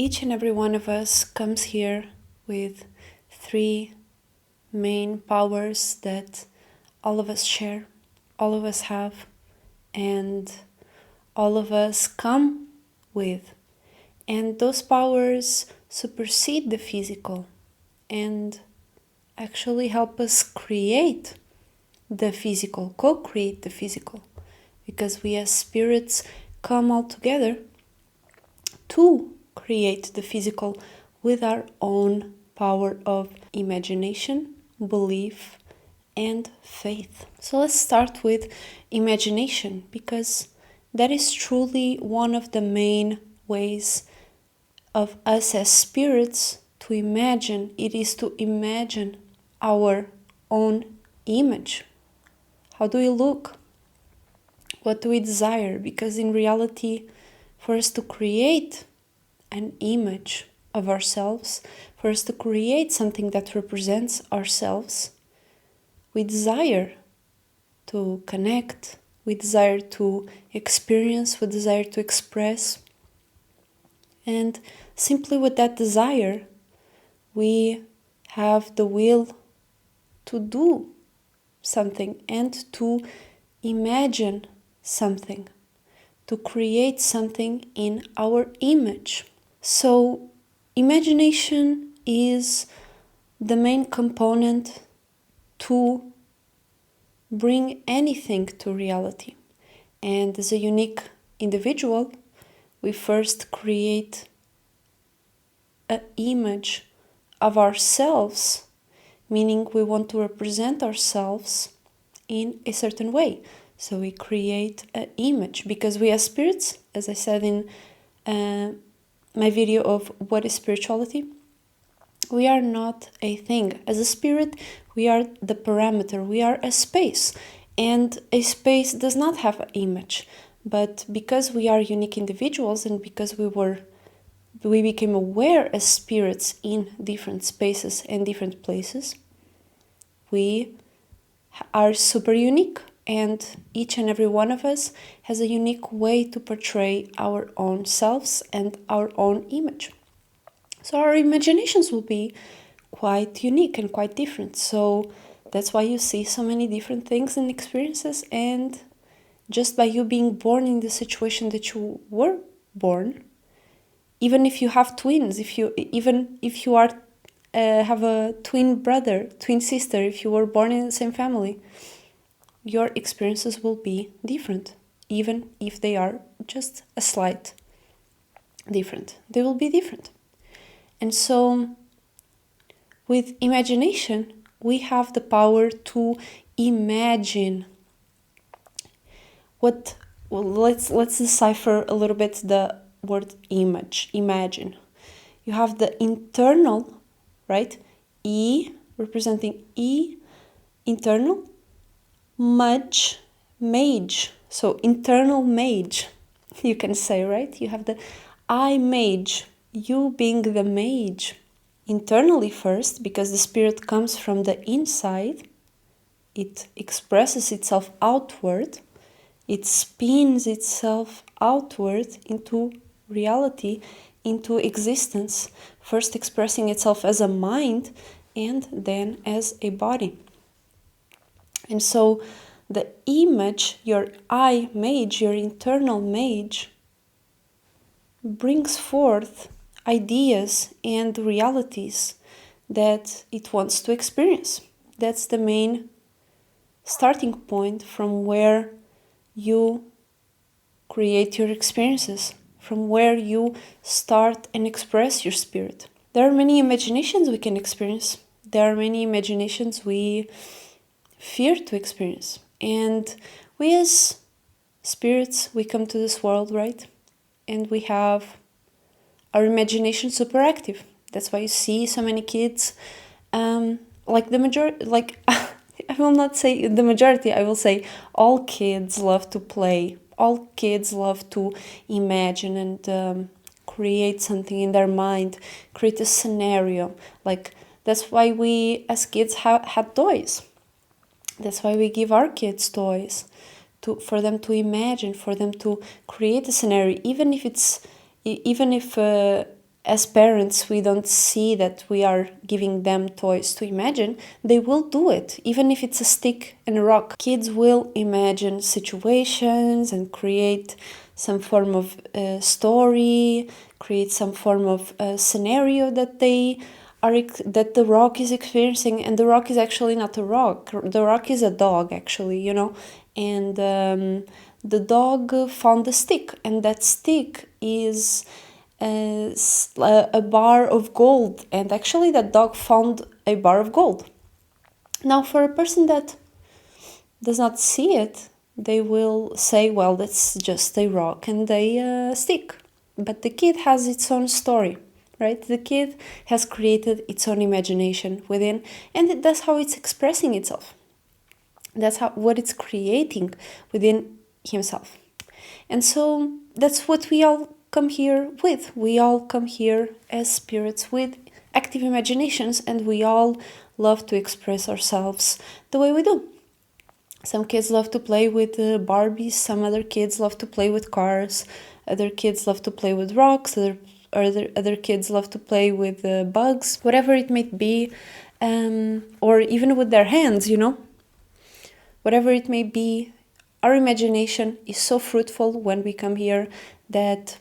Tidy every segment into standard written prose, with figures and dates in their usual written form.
each and every one of us comes here with three main powers that all of us share, all of us have, and all of us come with. And those powers supersede the physical and actually help us create the physical, co-create the physical, because we as spirits come all together to create the physical with our own power of imagination, belief, and faith. So let's start with imagination, because that is truly one of the main ways of us as spirits to imagine. It is to imagine our own image. How do we look? What do we desire? Because in reality, for us to create an image of ourselves, for us to create something that represents ourselves, we desire to connect, we desire to experience, we desire to express. And simply with that desire, we have the will to do something and to imagine something, to create something in our image. So imagination is the main component to bring anything to reality. And as a unique individual, we first create an image of ourselves, meaning we want to represent ourselves in a certain way. So we create an image, because we as spirits, as I said in my video of what is spirituality, we are not a thing. As a spirit, we are the parameter, we are a space, and a space does not have an image. But because we are unique individuals, and because we became aware as spirits in different spaces and different places, we are super unique, and each and every one of us has a unique way to portray our own selves and our own image. So our imaginations will be quite unique and quite different. So that's why you see so many different things and experiences, and just by you being born in the situation that you were born, even if you have twins, even if you are have a twin brother, twin sister, if you were born in the same family, your experiences will be different, even if they are just a slight different. They will be different. And so with imagination, we have the power to imagine what. Well, let's decipher a little bit the word imagine. You have the internal, right? E, representing E, internal, mage. So internal mage, you can say, right? You have the I mage, you being the mage. Internally first, because the spirit comes from the inside, it expresses itself outward, it spins itself outward into reality, into existence, first expressing itself as a mind and then as a body. And so the image, your I mage, your internal mage, brings forth ideas and realities that it wants to experience. That's the main starting point from where you create your experiences, from where you start and express your spirit. There are many imaginations we can experience. There are many imaginations we fear to experience. And we as spirits, we come to this world, right? And we have our imagination super active. That's why you see so many kids, like the majority, like I will not say the majority, I will say all kids love to play. All kids love to imagine and create something in their mind, create a scenario. Like that's why we as kids had toys. That's why we give our kids toys, for them to imagine, for them to create a scenario, even if as parents, we don't see that we are giving them toys to imagine, they will do it, even if it's a stick and a rock. Kids will imagine situations and create some form of story, create some form of scenario that that the rock is experiencing. And the rock is actually not a rock. The rock is a dog, actually, and the dog found a stick, and that stick is a bar of gold, and actually that dog found a bar of gold. Now, for a person that does not see it, they will say, well, that's just a rock and a stick. But the kid has its own story, right? The kid has created its own imagination within, and that's how it's expressing itself. That's what it's creating within himself. And so that's what we all come here with. We all come here as spirits with active imaginations, and we all love to express ourselves the way we do. Some kids love to play with Barbies, some other kids love to play with cars, other kids love to play with rocks, other kids love to play with bugs, whatever it may be, or even with their hands, whatever it may be. Our imagination is so fruitful when we come here that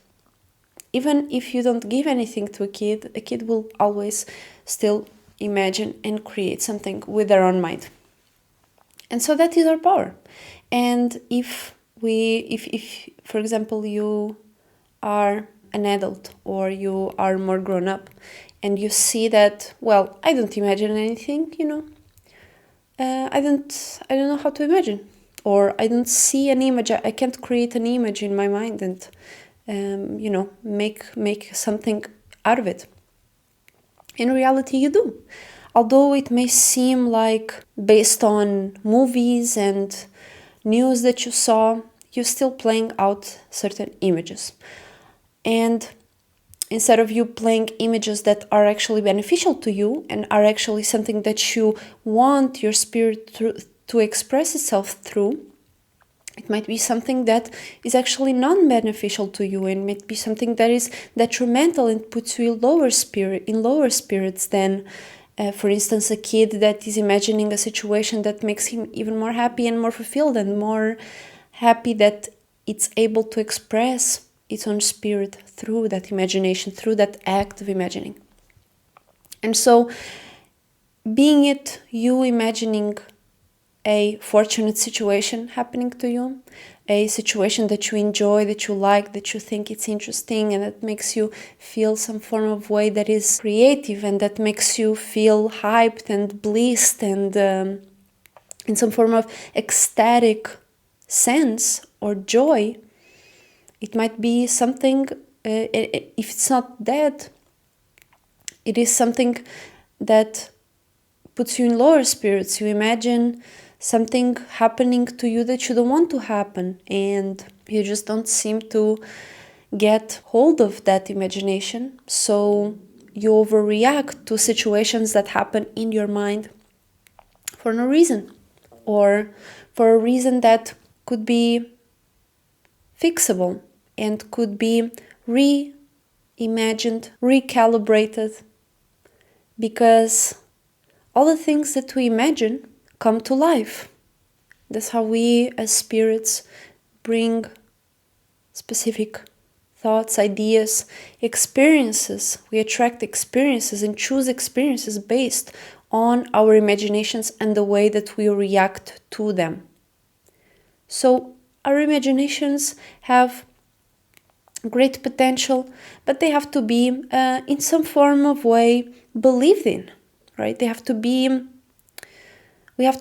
even if you don't give anything to a kid will always still imagine and create something with their own mind. And so that is our power. And if for example, you are an adult or you are more grown up and you see that, well, I don't imagine anything, I don't know how to imagine, or I don't see an image. I can't create an image in my mind and make something out of it. In reality, you do. Although it may seem like, based on movies and news that you saw, you're still playing out certain images. And instead of you playing images that are actually beneficial to you and are actually something that you want your spirit to express itself through, it might be something that is actually non-beneficial to you, and might be something that is detrimental and puts you in lower spirits than, for instance, a kid that is imagining a situation that makes him even more happy and more fulfilled and more happy that it's able to express its own spirit through that imagination, through that act of imagining. And so, being it you imagining a fortunate situation happening to you, a situation that you enjoy, that you like, that you think it's interesting, and that makes you feel some form of way that is creative and that makes you feel hyped and blissed and in some form of ecstatic sense or joy. It might be something, if it's not that, it is something that puts you in lower spirits. You imagine something happening to you that you don't want to happen, and you just don't seem to get hold of that imagination. So you overreact to situations that happen in your mind for no reason, or for a reason that could be fixable and could be reimagined, recalibrated, because all the things that we imagine come to life. That's how we as spirits bring specific thoughts, ideas, experiences. We attract experiences and choose experiences based on our imaginations and the way that we react to them. So our imaginations have great potential, but they have to be in some form of way believed in, right? We have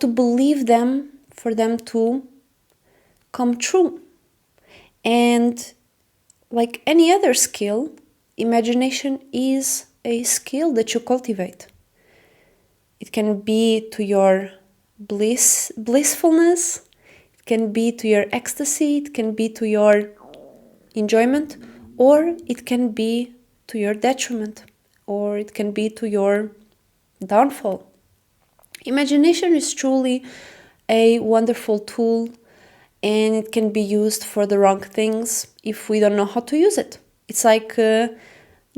to believe them for them to come true. And like any other skill, imagination is a skill that you cultivate. It can be to your blissfulness, it can be to your ecstasy, it can be to your enjoyment, or it can be to your detriment, or it can be to your downfall. Imagination is truly a wonderful tool, and it can be used for the wrong things if we don't know how to use it. It's like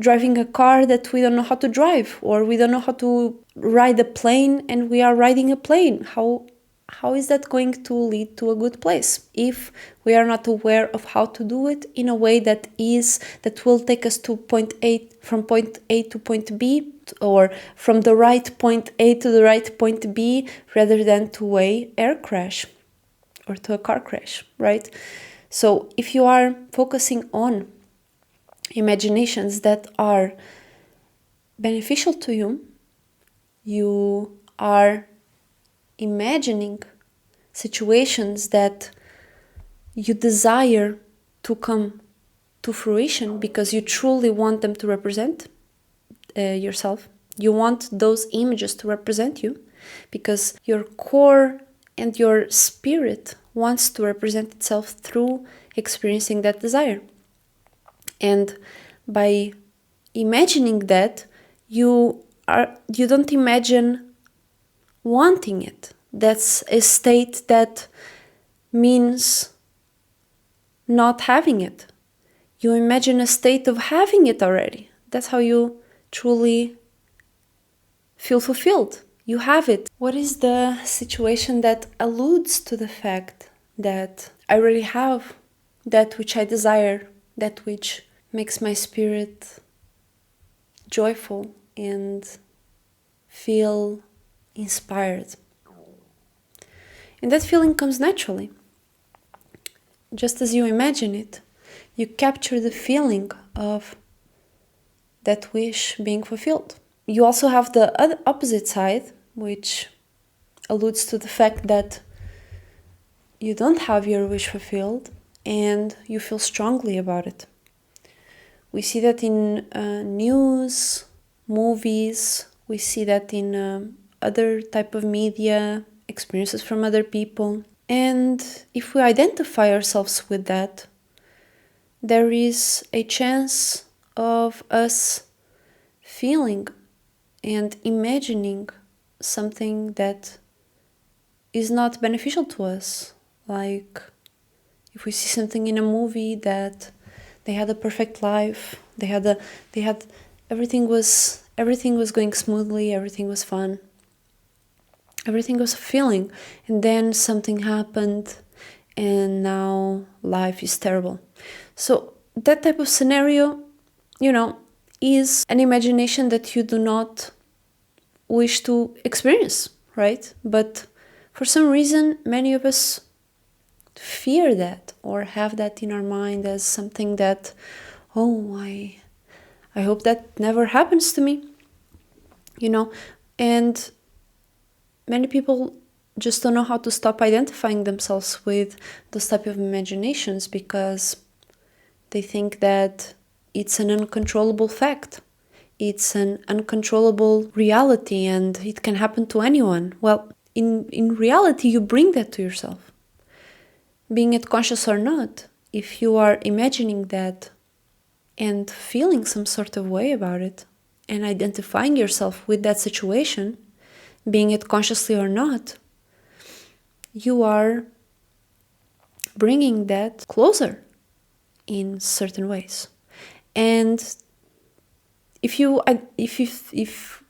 driving a car that we don't know how to drive, or we don't know how to ride a plane and we are riding a plane. How is that going to lead to a good place if we are not aware of how to do it in a way that will take us to from point A to point B, or from the right point A to the right point B, rather than to a air crash or to a car crash, right? So if you are focusing on imaginations that are beneficial to you, you are imagining situations that you desire to come to fruition because you truly want them to represent yourself. You want those images to represent you because your core and your spirit wants to represent itself through experiencing that desire. And by imagining that, you don't imagine wanting it. That's a state that means not having it. You imagine a state of having it already. That's how you truly feel fulfilled. You have it. What is the situation that alludes to the fact that I already have that which I desire, that which makes my spirit joyful and feel inspired? And that feeling comes naturally. Just as you imagine it, you capture the feeling of that wish being fulfilled. You also have the opposite side, which alludes to the fact that you don't have your wish fulfilled and you feel strongly about it. We see that in news, movies, we see that in other type of media, experiences from other people. And if we identify ourselves with that, there is a chance of us feeling and imagining something that is not beneficial to us. Like if we see something in a movie that they had a perfect life, everything was going smoothly, everything was fun, everything was fulfilling, and then something happened and now life is terrible. So that type of scenario, is an imagination that you do not wish to experience, right? But for some reason, many of us fear that or have that in our mind as something that, I hope that never happens to me, and many people just don't know how to stop identifying themselves with those type of imaginations because they think that it's an uncontrollable fact. It's an uncontrollable reality and it can happen to anyone. Well, in reality, you bring that to yourself. Being it conscious or not, if you are imagining that and feeling some sort of way about it and identifying yourself with that situation, being it consciously or not, you are bringing that closer in certain ways. And if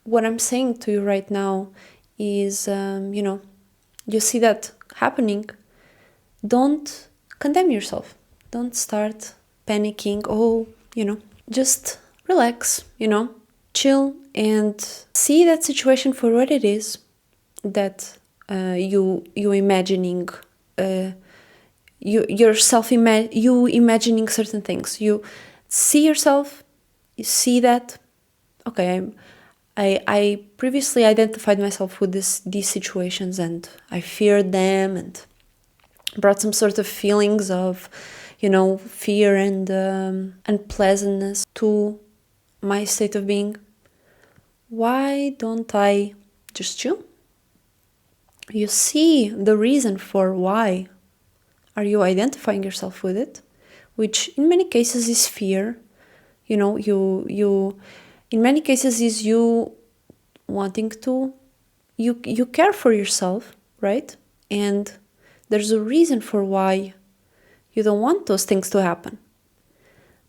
what I'm saying to you right now is, you see that happening, don't condemn yourself. Don't start panicking. Just relax, chill and see that situation for what it is, that you imagining, you imagining certain things. You see yourself, you see that, okay, I previously identified myself with these situations and I feared them and brought some sort of feelings of, fear and unpleasantness to my state of being. Why don't I just chill? You see the reason for why are you identifying yourself with it, which in many cases is fear. You in many cases is you wanting to, you care for yourself, right? And there's a reason for why you don't want those things to happen.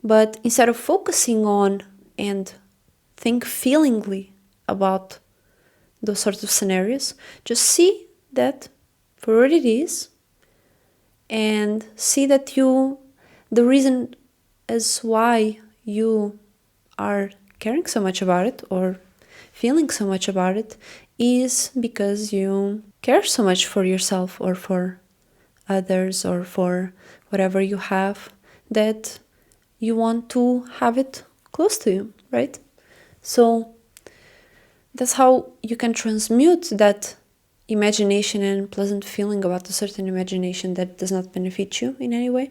But instead of focusing on and think feelingly about those sorts of scenarios. Just see that for what it is, and see that the reason as why you are caring so much about it or feeling so much about it is because you care so much for yourself or for others or for whatever you have, that you want to have it close to you, right? So that's how you can transmute that imagination and pleasant feeling about a certain imagination that does not benefit you in any way.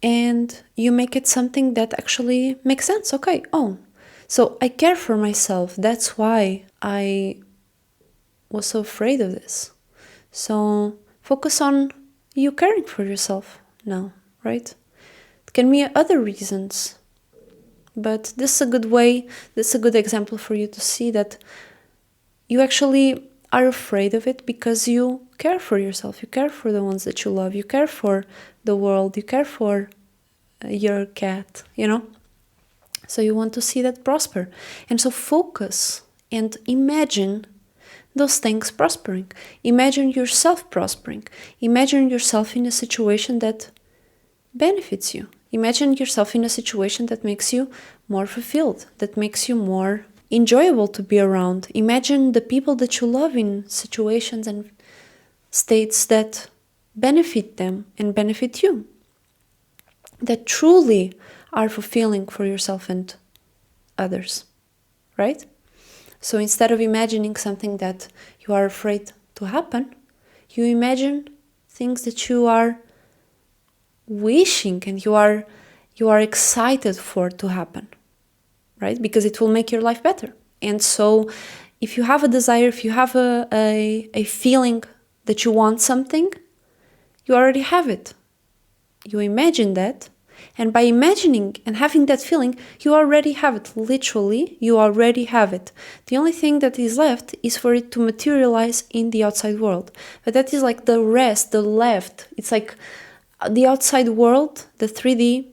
And you make it something that actually makes sense. Okay, so I care for myself. That's why I was so afraid of this. So focus on you caring for yourself now, right? It can be other reasons, but this is a good way, this is a good example for you to see that you actually are afraid of it because you care for yourself, you care for the ones that you love, you care for the world, you care for your cat, So you want to see that prosper. And so focus and imagine those things prospering. Imagine yourself prospering. Imagine yourself in a situation that benefits you. Imagine yourself in a situation that makes you more fulfilled, that makes you more enjoyable to be around. Imagine the people that you love in situations and states that benefit them and benefit you, that truly are fulfilling for yourself and others, right? So instead of imagining something that you are afraid to happen, you imagine things that you are wishing and you are excited for to happen, right? Because it will make your life better. And so if you have a desire, if you have a feeling that you want something, you already have it. You imagine that, and by imagining and having that feeling, you already have it. Literally, you already have it. The only thing that is left is for it to materialize in the outside world. But that is like the rest, the left. It's like the outside world, the 3D,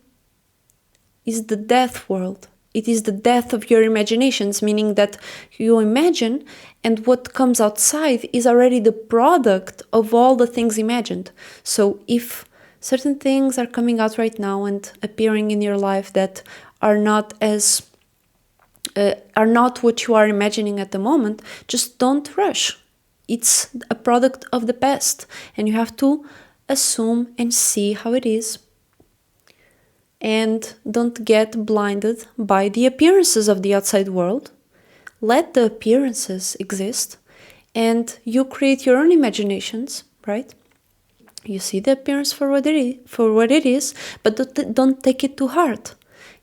is the death world. It is the death of your imaginations, meaning that you imagine and what comes outside is already the product of all the things imagined. So if certain things are coming out right now and appearing in your life that are not what you are imagining at the moment, just don't rush. It's a product of the past, and you have to assume and see how it is. And don't get blinded by the appearances of the outside world. Let the appearances exist, and you create your own imaginations, right? You see the appearance for what it is, but don't take it too hard.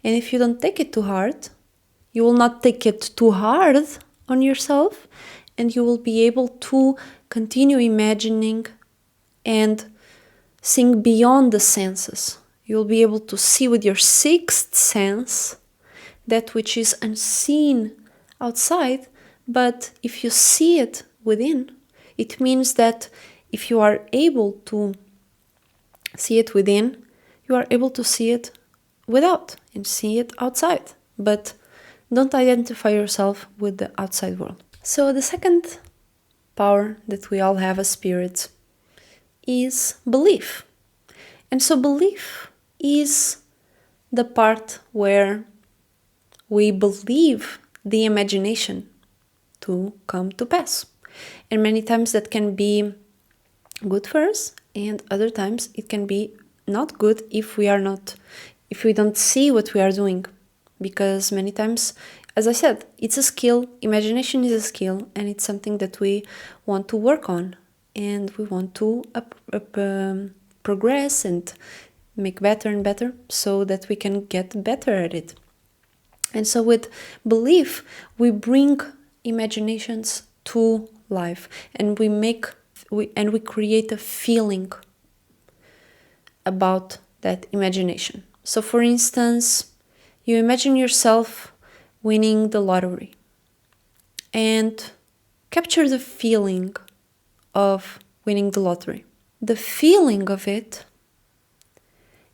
And if you don't take it too hard, you will not take it too hard on yourself, and you will be able to continue imagining and seeing beyond the senses. You'll be able to see with your sixth sense that which is unseen outside, but if you see it within, it means that if you are able to see it within, you are able to see it without and see it outside. But don't identify yourself with the outside world. So the second power that we all have as spirits is belief. And so belief is the part where we believe the imagination to come to pass. And many times that can be good for us, and other times it can be not good if we don't see what we are doing. Because many times, as I said, it's a skill. Imagination is a skill, and it's something that we want to work on, and we want to progress and make better and better so that we can get better at it. And so with belief, we bring imaginations to life, and we create a feeling about that imagination. So for instance, you imagine yourself winning the lottery and capture the feeling of winning the lottery. The feeling of it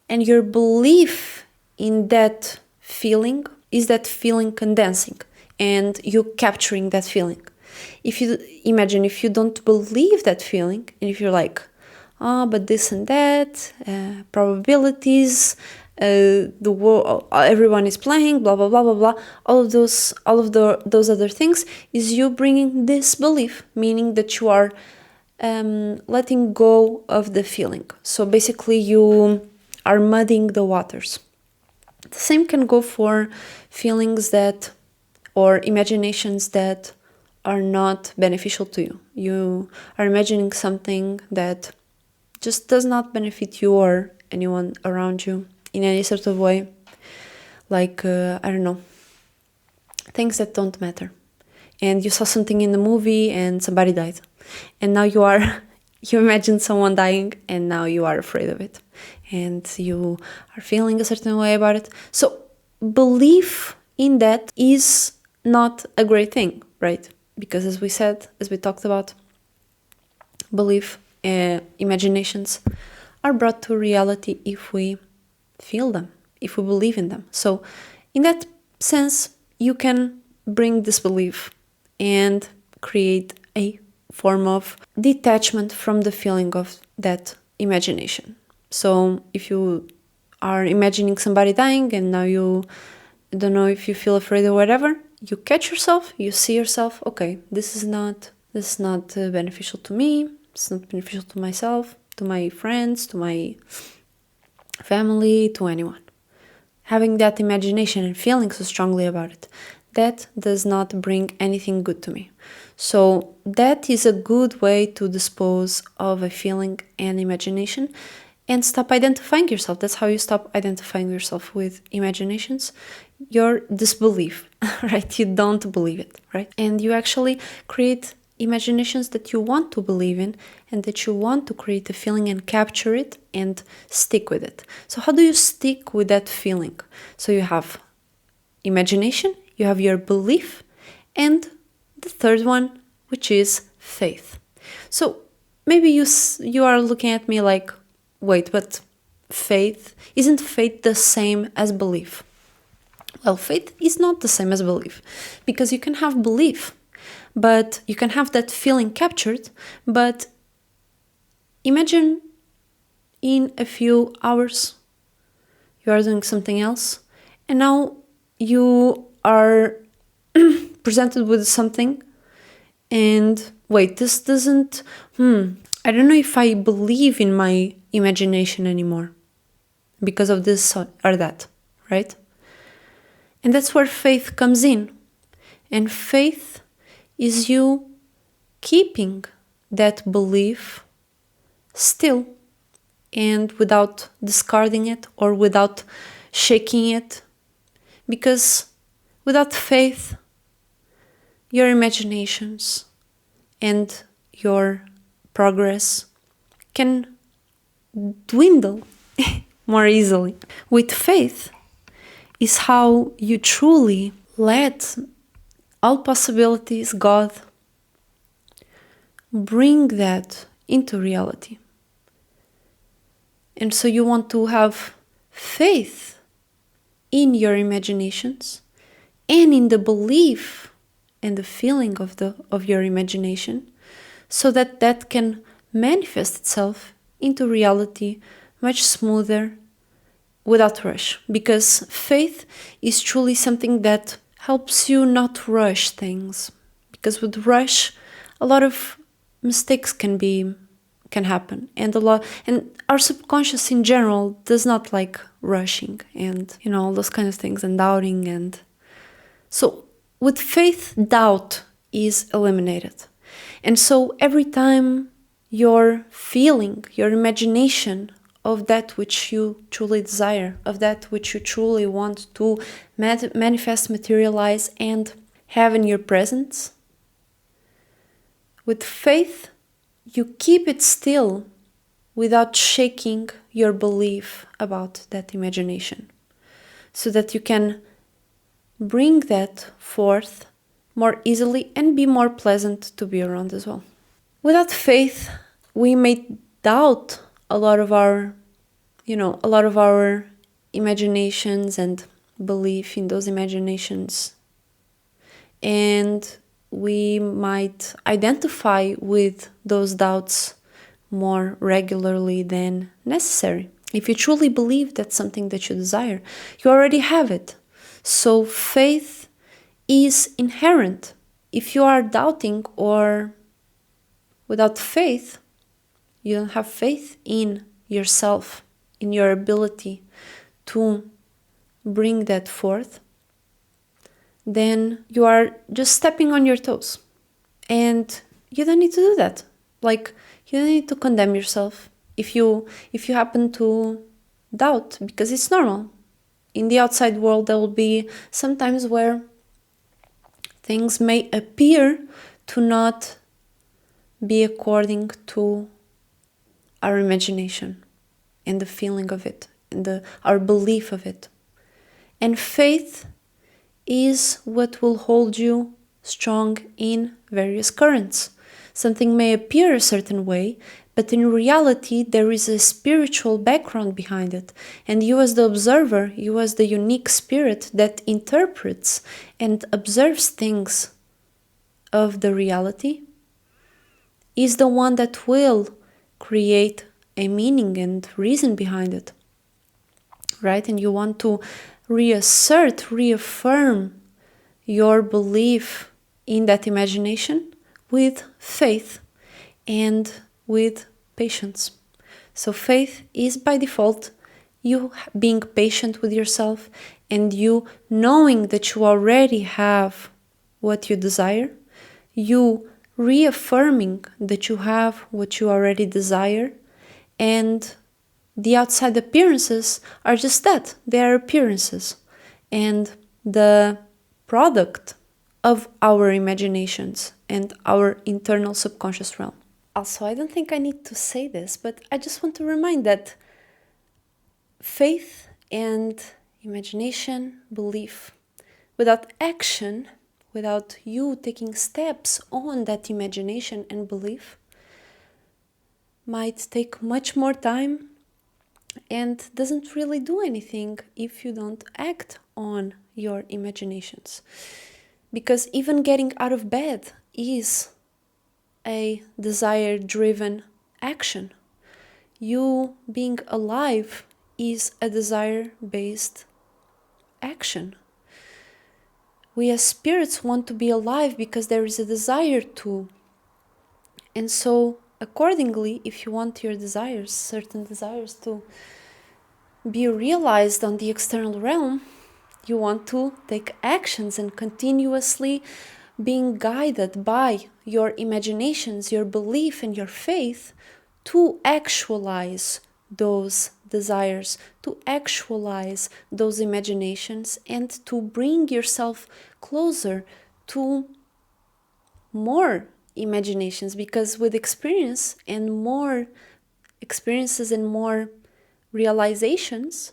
and your belief in that feeling? Is that feeling condensing and you capturing that feeling? If you imagine, if you don't believe that feeling, and if you're like, but this and that, probabilities, the world, everyone is playing, blah blah blah blah blah. All of those other things is you bringing this belief, meaning that you are letting go of the feeling. So basically, you are muddying the waters. The same can go for feelings that, or imaginations that are not beneficial to you. You are imagining something that just does not benefit you or anyone around you in any sort of way. Like, I don't know, things that don't matter. And you saw something in the movie and somebody died. And now you imagine someone dying and now you are afraid of it. And you are feeling a certain way about it. So belief in that is not a great thing, right? Because as we said, as we talked about, belief, imaginations are brought to reality if we feel them, if we believe in them. So in that sense, you can bring this belief and create a form of detachment from the feeling of that imagination. So if you are imagining somebody dying and now you don't know if you feel afraid or whatever, you catch yourself, you see yourself, okay, this is not beneficial to me, it's not beneficial to myself, to my friends, to my family, to anyone. Having that imagination and feeling so strongly about it, that does not bring anything good to me. So that is a good way to dispose of a feeling and imagination and stop identifying yourself. That's how you stop identifying yourself with imaginations. Your disbelief, right? You don't believe it, right? And you actually create imaginations that you want to believe in and that you want to create a feeling and capture it and stick with it. So how do you stick with that feeling? So you have imagination, you have your belief, and the third one, which is faith. So maybe you are looking at me like, wait, but isn't faith the same as belief? Well, faith is not the same as belief, because you can have belief, but you can have that feeling captured, but imagine in a few hours you are doing something else, and now you are presented with something, and wait, this doesn't, I don't know if I believe in my imagination anymore because of this or that, right? And that's where faith comes in. And faith is you keeping that belief still and without discarding it or without shaking it. Because without faith, your imaginations and your progress can dwindle more easily. With faith is how you truly let all possibilities, God, bring that into reality. And so you want to have faith in your imaginations and in the belief and the feeling of your imagination, so that that can manifest itself into reality much smoother, without rush. Because faith is truly something that helps you not rush things. Because with rush, a lot of mistakes can happen, and our subconscious in general does not like rushing and all those kind of things, and doubting. And so with faith, doubt is eliminated. And so every time your feeling, your imagination of that which you truly desire, of that which you truly want to manifest, materialize, and have in your presence, with faith, you keep it still without shaking your belief about that imagination, so that you can bring that forth more easily and be more pleasant to be around as well. Without faith, we may doubt a lot of our imaginations and belief, in those imaginations. And we might identify with those doubts more regularly than necessary. If you truly believe that's something that you desire, you already have it. So faith is inherent. If you are doubting or without faith, you don't have faith in yourself, in your ability to bring that forth, then you are just stepping on your toes. And you don't need to do that. Like, you don't need to condemn yourself if you happen to doubt, because it's normal. In the outside world, there will be some times where things may appear to not be according to our imagination and the feeling of it and our belief of it. And faith is what will hold you strong in various currents. Something may appear a certain way, but in reality there is a spiritual background behind it. And you as the observer, you as the unique spirit that interprets and observes things of the reality, is the one that will create a meaning and reason behind it. Right? And you want to reaffirm your belief in that imagination with faith and with patience. So faith is by default you being patient with yourself and you knowing that you already have what you desire, you reaffirming that you have what you already desire, and the outside appearances are just that, they are appearances and the product of our imaginations and our internal subconscious realm. Also, I don't think I need to say this, but I just want to remind that faith and imagination, belief, without action, without you taking steps on that imagination and belief, might take much more time and doesn't really do anything if you don't act on your imaginations. Because even getting out of bed is a desire-driven action. You being alive is a desire-based action. We as spirits want to be alive because there is a desire to. And so, accordingly, if you want your desires, certain desires to be realized on the external realm, you want to take actions and continuously being guided by your imaginations, your belief and your faith to actualize those desires, to actualize those imaginations, and to bring yourself closer to more imaginations. Because with experience and more experiences and more realizations,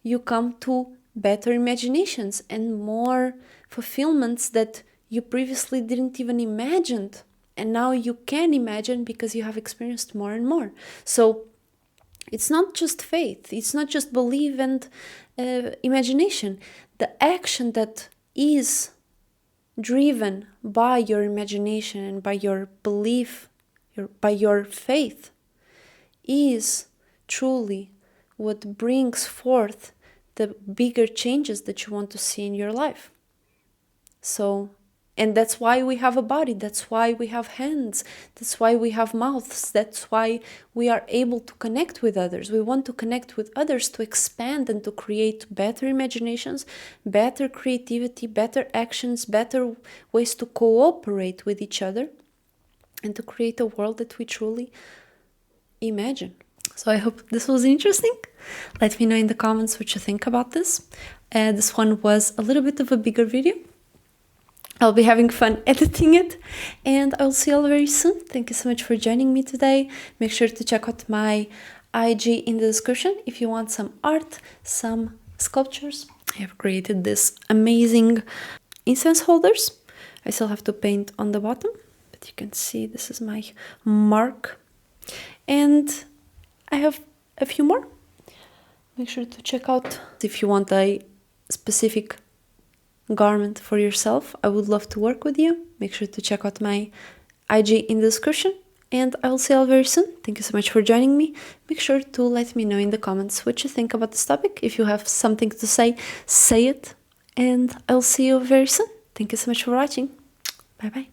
you come to better imaginations and more fulfillments that you previously didn't even imagine, and now you can imagine because you have experienced more and more. So it's not just faith, it's not just belief and imagination. The action that is driven by your imagination and by your belief, by your faith, is truly what brings forth the bigger changes that you want to see in your life. So, and that's why we have a body, that's why we have hands, that's why we have mouths, that's why we are able to connect with others. We want to connect with others to expand and to create better imaginations, better creativity, better actions, better ways to cooperate with each other, and to create a world that we truly imagine. So I hope this was interesting. Let me know in the comments what you think about this. This one was a little bit of a bigger video. I'll be having fun editing it, and I'll see you all very soon. Thank you so much for joining me today. Make sure to check out my IG in the description if you want some art, some sculptures. I have created this amazing incense holders. I still have to paint on the bottom, but you can see this is my mark. And I have a few more. Make sure to check out if you want a specific garment for yourself, I would love to work with you. Make sure to check out my IG in the description, and I will see you all very soon. Thank you so much for joining me. Make sure to let me know in the comments what you think about this topic. If you have something to say, say it, and I'll see you very soon. Thank you so much for watching. Bye bye.